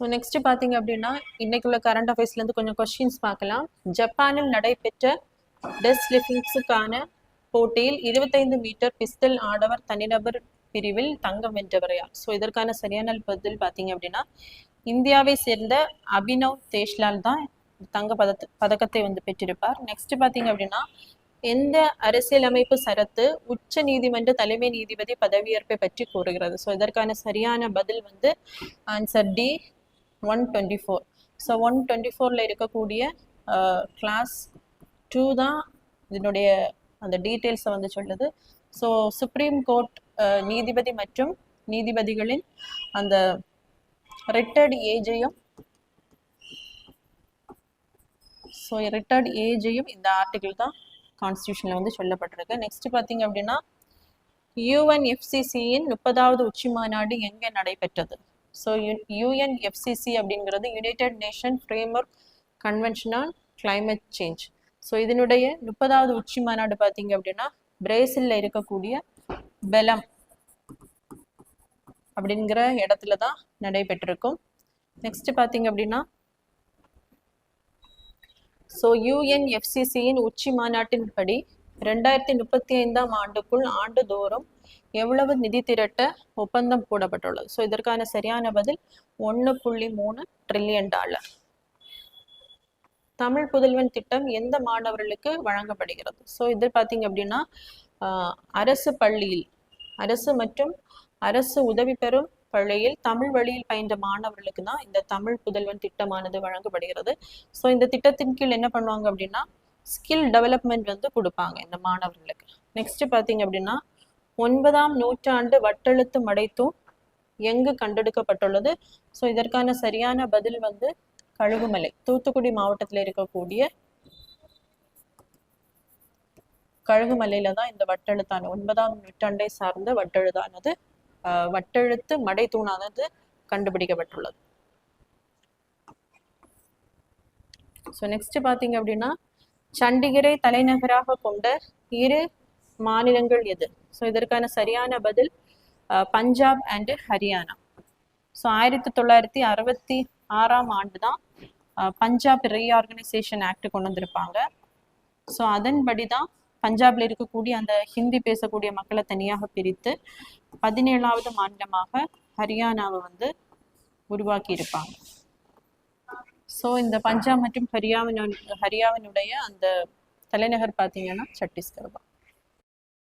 So next பார்த்தீங்க அப்படின்னா இன்னைக்குள்ள கரண்ட் அஃபேர்ஸ்லேருந்து கொஞ்சம் கொஸ்டின்ஸ் பார்க்கலாம். ஜப்பானில் நடைபெற்ற டெஸ்ட் லிஃபிங்ஸுக்கான போட்டியில் 25 மீட்டர் பிஸ்டல் ஆடவர் தனிநபர் பிரிவில் தங்கம் வென்றவர் யார்? ஸோ இதற்கான சரியான பதில் பார்த்தீங்க அப்படின்னா இந்தியாவை சேர்ந்த அபினவ் தேஷ்லால் தான் தங்க பதக்கத்தை வந்து பெற்றிருப்பார். நெக்ஸ்ட் பார்த்தீங்க அப்படின்னா எந்த அரசியலமைப்பு சரத்து உச்ச நீதிமன்ற தலைமை நீதிபதி பதவியேற்பை பற்றி கூறுகிறது? ஸோ இதற்கான சரியான பதில் வந்து ஆன்சர் டி 124. ஸோ 124ல் இருக்கக்கூடிய கிளாஸ் 2 தான் இதனுடைய அந்த டீட்டெயில்ஸை வந்து சொல்லுது. ஸோ சுப்ரீம் கோர்ட் நீதிபதி மற்றும் நீதிபதிகளின் அந்த ரிட்டையர்ட் ஏஜையும் இந்த ஆர்டிகிள் தான் கான்ஸ்டியூஷனில் வந்து சொல்லப்பட்டிருக்கு. நெக்ஸ்ட் பார்த்தீங்க அப்படின்னா யுஎன்எஃப்சிசியின் 30வது உச்சி மாநாடு எங்கே நடைபெற்றது? ஸோ யுஎன்எஃப்சிசி அப்படிங்கிறது United nation framework convention on climate change. So இதனுடைய 30வது உச்சி மாநாடு பார்த்தீங்க அப்படின்னா பிரேசிலில் இருக்கக்கூடிய பெலம் அப்படிங்கிற இடத்துல தான் நடைபெற்றிருக்கும். நெக்ஸ்ட் பார்த்தீங்க அப்படின்னா ஸோ யுஎன்எஃப்சிசியின் உச்சி மாநாட்டின்படி 2035ஆம் ஆண்டுக்குள் ஆண்டுதோறும் எவ்வளவு நிதி திரட்ட ஒப்பந்தம் போடப்பட்டுள்ளது? ஸோ இதற்கான சரியான பதில் $1.3 ட்ரில்லியன். தமிழ் புதல்வன் திட்டம் எந்த மாணவர்களுக்கு வழங்கப்படுகிறது? ஸோ இது பார்த்தீங்க அப்படின்னா அரசு பள்ளியில் அரசு மற்றும் அரசு உதவி பெறும் பள்ளியில் தமிழ் வழியில் பயின்ற மாணவர்களுக்கு தான் இந்த தமிழ் புதல்வன் திட்டமானது வழங்கப்படுகிறது. ஸோ இந்த திட்டத்தின் கீழ் என்ன பண்ணுவாங்க அப்படின்னா ஸ்கில் டெவலப்மெண்ட் வந்து கொடுப்பாங்க இந்த மாணவர்களுக்கு. நெக்ஸ்ட் பார்த்தீங்க அப்படின்னா 9ஆம் நூற்றாண்டு வட்டெழுத்து மடைத்தூண் எங்கு கண்டெடுக்கப்பட்டுள்ளது? ஸோ இதற்கான சரியான பதில் வந்து கழுகுமலை, தூத்துக்குடி மாவட்டத்தில் இருக்கக்கூடிய கழுகுமலையில தான் இந்த வட்டெழுத்தான 9ஆம் நூற்றாண்டை சார்ந்த வட்டெழுத்து மடைத்தூணானது கண்டுபிடிக்கப்பட்டுள்ளது. ஸோ நெக்ஸ்ட் பார்த்தீங்க அப்படின்னா சண்டிகரை தலைநகராக கொண்ட 2 மாநிலங்கள் எது? ஸோ இதற்கான சரியான பதில் பஞ்சாப் அண்ட் ஹரியானா. ஸோ 1966ஆம் ஆண்டு தான் பஞ்சாப் ரீஆர்கனைசேஷன் ஆக்ட் கொண்டு வந்திருப்பாங்க. ஸோ அதன்படி தான் பஞ்சாப்ல இருக்கக்கூடிய அந்த ஹிந்தி பேசக்கூடிய மக்களை தனியாக பிரித்து 17வது மாநிலமாக ஹரியானாவை வந்து உருவாக்கி இருப்பாங்க. ஸோ இந்த பஞ்சாப் மற்றும் ஹரியானாவினுடைய அந்த தலைநகர் பார்த்தீங்கன்னா சத்தீஸ்கர் தான்.